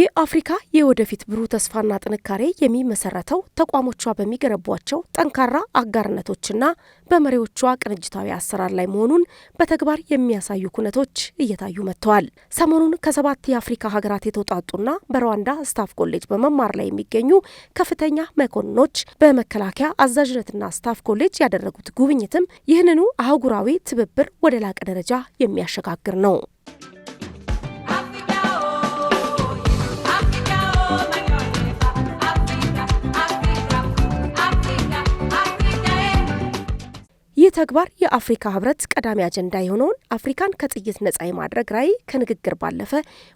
የአፍሪካ የወደፊት ብሩህ ተስፋና ጥንካሬ የሚመሰረተው ተቋሞቿ በሚገነቧቸው ጠንካራ አጋርነቶችና በመሪዎቿ ቅንጅታዊ አሰራር ላይ መሆኑን በተግባር የሚያሳዩ ኩነቶች እየታዩ መጥተዋል። ሰሞኑን ከ7 የአፍሪካ ሀገራት የተውጣጡና በሩዋንዳ ስታፍ ኮሌጅ በመማር ላይ የሚገኙ ከፍተኛ መኮንኖች በመከላከያ አዛዥነትና ስታፍ ኮሌጅ ያደረጉት ጉብኝትም ይህንኑ አህጉራዊ ትብብር ወደ ላቀ ደረጃ የሚያሸጋግር ነው። ይህ ተግባር የአፍሪካ ህብረት ቀዳሚ አጀንዳ የሆነውን አፍሪካን ከጥይት ነጻ የማድረግ ራዕይ ከንግግር ባለፈ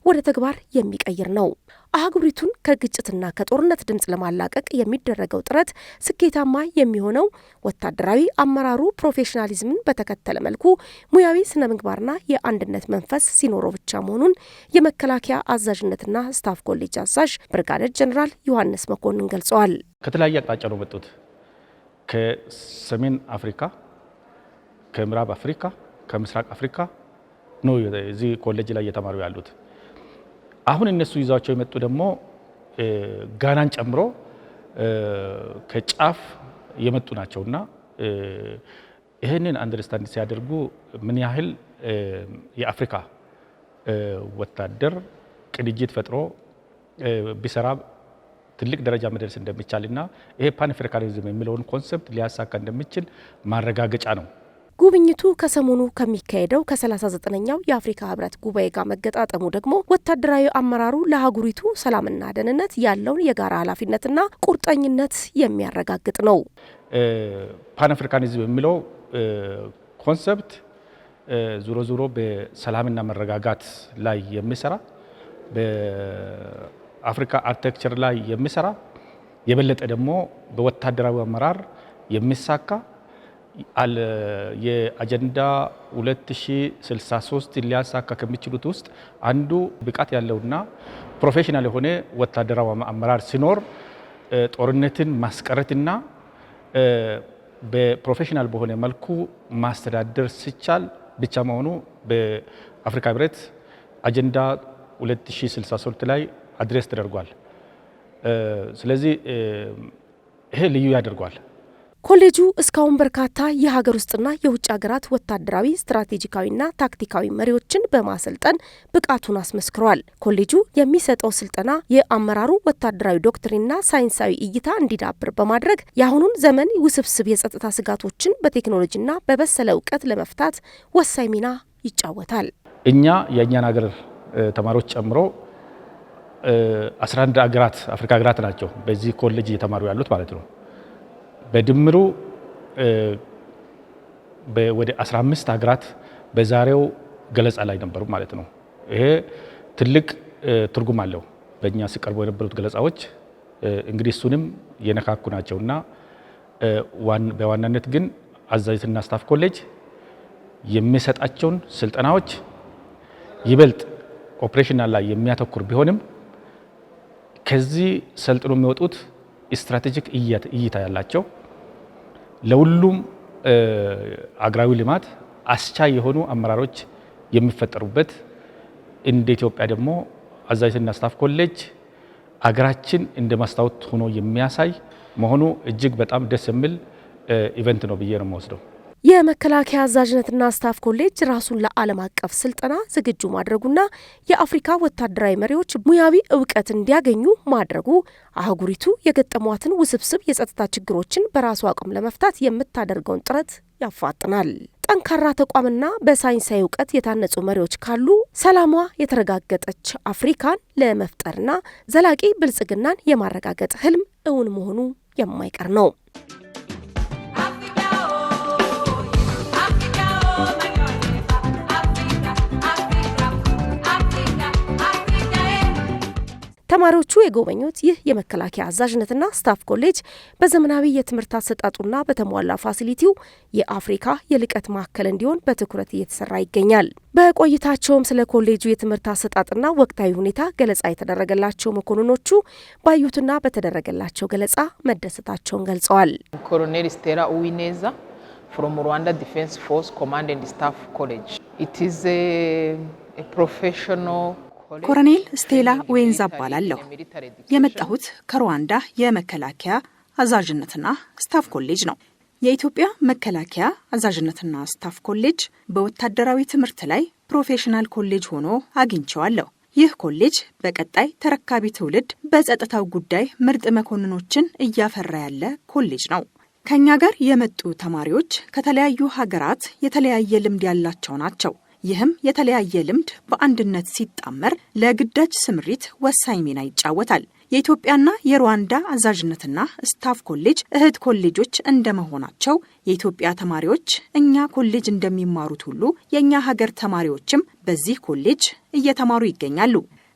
ወደ ተግባር የሚቀይር ነው። አህጉሪቱን ከግጭትና ከጦርነት ድምፅ ለማላቀቅ የሚደረገው ጥረት ስኬታማ የሚሆነው ወታደራዊ አመራሩ ፕሮፌሽናሊዝምን በተከተለ መልኩ ሙያዊ ስነ ምግባርና የአንድነት መንፈስ ሲኖረው ብቻ መሆኑን የመከላከያ አዛዥነትና ስታፍ ኮሌጅ አዛዥ ብርጋዴር ጀነራል ዮሐንስ መኮንን ገልጸዋል። ከተለያየ አቅጣጫ ነው መጡት። ከሰሜን አፍሪካ፣ ከምዕራብ አፍሪካ፣ ከምስራቅ አፍሪካ ነው እዚህ ኮሌጅ ላይ እየተማሩ ያሉት። አሁን እነሱ ይዟቸው የመጡ ደግሞ ጋናን ጨምሮ ከጫፍ የመጡ ናቸውና ይህንን አንደርስታንድ ሲያደርጉ ምን ያህል የአፍሪካ ወታደር ቅንጅት ፈጥሮ ቢሰራ ትልቅ ደረጃ መድረስ እንደሚቻልና ይሄ ፓን አፍሪካኒዝም የሚለውን ኮንሰፕት ሊያሳካ እንደሚችል ማረጋገጫ ነው። ጉብኝቱ ከሰሞኑ ከሚካሄደው ከ39ኛው የአፍሪካ ህብረት ጉባኤ ጋር መገጣጠሙ ደግሞ ወታደራዊ አመራሩ ለአህጉሪቱ ሰላምና ደህንነት ያለውን የጋራ ኃላፊነትና ቁርጠኝነት የሚያረጋግጥ ነው። ፓን አፍሪካኒዝም የሚለው ኮንሰፕት ዙሮ ዙሮ በሰላምና መረጋጋት ላይ የሚሰራ በአፍሪካ አርኪቴክቸር ላይ የሚሰራ የበለጠ ደግሞ በወታደራዊ አመራር የሚሳካ የአጀንዳ 2063 ሊያሳካ ከሚችሉት ውስጥ አንዱ ብቃት ያለውና ፕሮፌሽናል የሆነ ወታደራዊ አመራር ሲኖር ጦርነትን ማስቀረትና በፕሮፌሽናል በሆነ መልኩ ማስተዳደር ሲቻል ብቻ መሆኑ በአፍሪካ ህብረት አጀንዳ 2063 ላይ አድሬስ ተደርጓል። ስለዚህ ይሄ ልዩ ያደርጓል። ኮሌጁ እስካሁን በርካታ የሀገር ውስጥና የውጭ ሀገራት ወታደራዊ ስትራቴጂካዊና ታክቲካዊ መሪዎችን በማሰልጠን ብቃቱን አስመስክሯል። ኮሌጁ የሚሰጠው ስልጠና የአመራሩ ወታደራዊ ዶክትሪንና ሳይንሳዊ እይታ እንዲዳብር በማድረግ የአሁኑን ዘመን ውስብስብ የጸጥታ ስጋቶችን በቴክኖሎጂና በበሰለ እውቀት ለመፍታት ወሳኝ ሚና ይጫወታል። እኛ የእኛን ሀገር ተማሪዎች ጨምሮ 11 ሀገራት አፍሪካ ሀገራት ናቸው በዚህ ኮሌጅ እየተማሩ ያሉት ማለት ነው። በድምሩ ወደ 15 ሀገራት በዛሬው ገለጻ ላይ ነበሩ ማለት ነው። ይሄ ትልቅ ትርጉም አለው። በእኛ ሲቀርቡ የነበሩት ገለጻዎች እንግዲህ እሱንም የነካኩ ናቸውና በዋናነት ግን አዛዥነትና ስታፍ ኮሌጅ የሚሰጣቸውን ስልጠናዎች ይበልጥ ኦፕሬሽናል ላይ የሚያተኩር ቢሆንም ከዚህ ሰልጥኖ የሚወጡት ስትራቴጂክ እይታ ያላቸው ለሁሉም አገራዊ ልማት አስቻይ የሆኑ አመራሮች የሚፈጠሩበት እንደ ኢትዮጵያ ደግሞ አዛዥነትና ስታፍ ኮሌጅ አገራችን እንደ መስታወት ሆኖ የሚያሳይ መሆኑ እጅግ በጣም ደስ የሚል ኢቨንት ነው ብዬ ነው የምወስደው። የመከላከያ አዛዥነትና ስታፍ ኮሌጅ ራሱን ለዓለም አቀፍ ስልጠና ዝግጁ ማድረጉና የአፍሪካ ወታደራዊ መሪዎች ሙያዊ እውቀት እንዲያገኙ ማድረጉ አህጉሪቱ የገጠሟትን ውስብስብ የጸጥታ ችግሮችን በራሱ አቅም ለመፍታት የምታደርገውን ጥረት ያፋጥናል። ጠንካራ ተቋምና በሳይንሳዊ እውቀት የታነጹ መሪዎች ካሉ ሰላሟ የተረጋገጠች አፍሪካን ለመፍጠርና ዘላቂ ብልጽግናን የማረጋገጥ ህልም እውን መሆኑ የማይቀር ነው። ተማሪዎቹ የጎበኙት ይህ የመከላከያ አዛዥነትና ስታፍ ኮሌጅ በዘመናዊ የትምህርት አሰጣጡና በተሟላ ፋሲሊቲው የአፍሪካ የልቀት ማዕከል እንዲሆን በትኩረት እየተሰራ ይገኛል። በቆይታቸውም ስለ ኮሌጁ የትምህርት አሰጣጥና ወቅታዊ ሁኔታ ገለጻ የተደረገላቸው መኮንኖቹ ባዩትና በተደረገላቸው ገለጻ መደሰታቸውን ገልጸዋል። ኮሎኔል ስቴራ ኡዊኔዛ from Rwanda Defense Force Command and Staff College. It is a professional ኮሎኔል ስቴላ ዌንዛ እባላለሁ። የመጣሁት ከሩዋንዳ የመከላከያ አዛዥነትና ስታፍ ኮሌጅ ነው። የኢትዮጵያ መከላከያ አዛዥነትና ስታፍ ኮሌጅ በወታደራዊ ትምህርት ላይ ፕሮፌሽናል ኮሌጅ ሆኖ አግኝቼዋለሁ። ይህ ኮሌጅ በቀጣይ ተረካቢ ትውልድ በጸጥታው ጉዳይ ምርጥ መኮንኖችን እያፈራ ያለ ኮሌጅ ነው። ከኛ ጋር የመጡ ተማሪዎች ከተለያዩ ሀገራት የተለያየ ልምድ ያላቸው ናቸው። ይህም የተለያየ ልምድ በአንድነት ሲጣመር ለግዳጅ ስምሪት ወሳኝ ሚና ይጫወታል። የኢትዮጵያና የሩዋንዳ አዛዥነትና ስታፍ ኮሌጅ እህት ኮሌጆች እንደመሆናቸው የኢትዮጵያ ተማሪዎች እኛ ኮሌጅ እንደሚማሩት ሁሉ የኛ ሀገር ተማሪዎችም በዚህ ኮሌጅ እየተማሩ ይገኛሉ።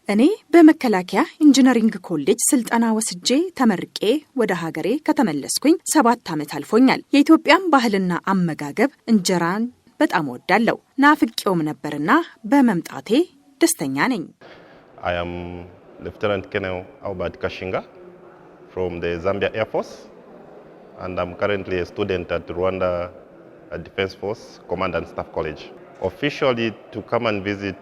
እኔ በመከላከያ ኢንጂነሪንግ ኮሌጅ ስልጠና ወስጄ ተመርቄ ወደ ሀገሬ ከተመለስኩኝ 7 ዓመት አልፎኛል። የኢትዮጵያን ባህልና አመጋገብ እንጀራን በጣም ወዳለው ናፍቄውም ነበርና በመምጣቴ ደስተኛ ነኝ። I am Lieutenant Colonel Albert Kashinga from the Zambia Air Force and I'm currently a student at Rwanda Defense Force Command and Staff College. Officially to come and visit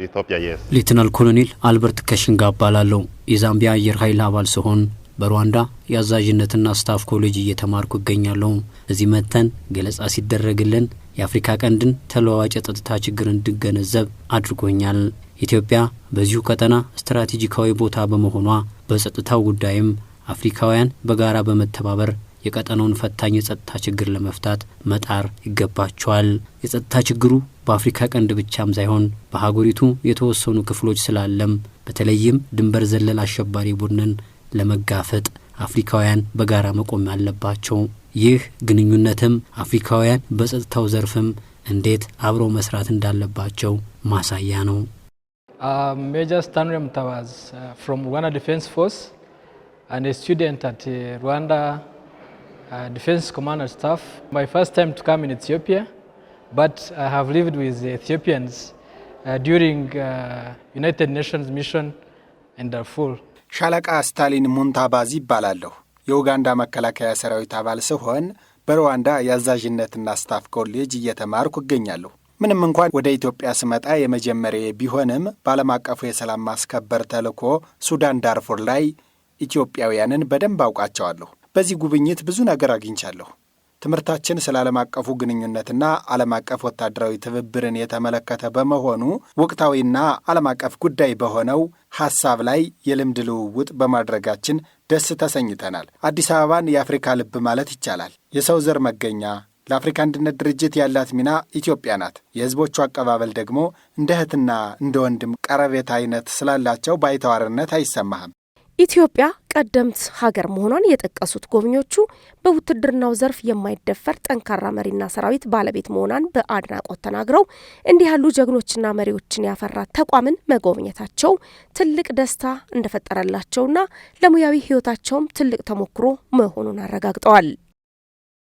Ethiopia, yes. ሌተናል ኮሎኔል አልበርት ከሽንጋ እባላለሁ። የዛምቢያ አየር ኃይል አባል ሲሆን በሩዋንዳ የአዛዥነትና ስታፍ ኮሌጅ እየተማርኩ እገኛለሁ። እዚህ መተን ገለጻ ሲደረግልን የአፍሪካ ቀንድን ተለዋዋጭ የጸጥታ ችግር እንድገነዘብ አድርጎኛል። ኢትዮጵያ በዚሁ ቀጠና ስትራቴጂካዊ ቦታ በመሆኗ በጸጥታው ጉዳይም አፍሪካውያን በጋራ በመተባበር የቀጠናውን ፈታኝ የጸጥታ ችግር ለመፍታት መጣር ይገባቸዋል። የጸጥታ ችግሩ በአፍሪካ ቀንድ ብቻም ሳይሆን በሀገሪቱ የተወሰኑ ክፍሎች ስላለም በተለይም ድንበር ዘለል አሸባሪ ቡድንን ለመጋፈጥ አፍሪካውያን በጋራ መቆም አለባቸው። ይህ ግንኙነትም አፍሪካውያን በጸጥታው ዘርፍም እንዴት አብሮ መስራት እንዳለባቸው ማሳያ ነው። Major Stanley Mutawazi from Rwanda Defense Force and a student at Rwanda Defense Command and Staff. My first time to come in Ethiopia, but I have lived with the Ethiopians during United Nations mission in Darfur. ሻለቃ ስታሊን ሙንታባዚ ይባላለሁ። የኡጋንዳ መከላከያ ሰራዊት አባል ሲሆን በሩዋንዳ የአዛዥነትና ስታፍ ኮሌጅ እየተማርኩ እገኛለሁ። ምንም እንኳን ወደ ኢትዮጵያ ስመጣ የመጀመሪያ ቢሆንም በዓለም አቀፉ የሰላም ማስከበር ተልዕኮ ሱዳን ዳርፉር ላይ ኢትዮጵያውያንን በደንብ አውቃቸዋለሁ። በዚህ ጉብኝት ብዙ ነገር አግኝቻለሁ። ትምህርታችን ስለ ዓለም አቀፉ ግንኙነትና ዓለም አቀፍ ወታደራዊ ትብብርን የተመለከተ በመሆኑ ወቅታዊና ዓለም አቀፍ ጉዳይ በሆነው ሐሳብ ላይ የልምድ ልውውጥ በማድረጋችን ደስ ተሰኝተናል። አዲስ አበባን የአፍሪካ ልብ ማለት ይቻላል። የሰው ዘር መገኛ፣ ለአፍሪካ አንድነት ድርጅት ያላት ሚና ኢትዮጵያ ናት። የሕዝቦቹ አቀባበል ደግሞ እንደ እህትና እንደ ወንድም ቀረቤታ አይነት ስላላቸው ባይተዋርነት አይሰማህም። ኢትዮጵያ ቀደምት ሀገር መሆኗን የጠቀሱት ጎብኚዎቹ በውትድርናው ዘርፍ የማይደፈር ጠንካራ መሪና ሰራዊት ባለቤት መሆኗን በአድናቆት ተናግረው እንዲህ ያሉ ጀግኖችና መሪዎችን ያፈራ ተቋምን መጎብኘታቸው ትልቅ ደስታ እንደፈጠረላቸውና ለሙያዊ ሕይወታቸውም ትልቅ ተሞክሮ መሆኑን አረጋግጠዋል።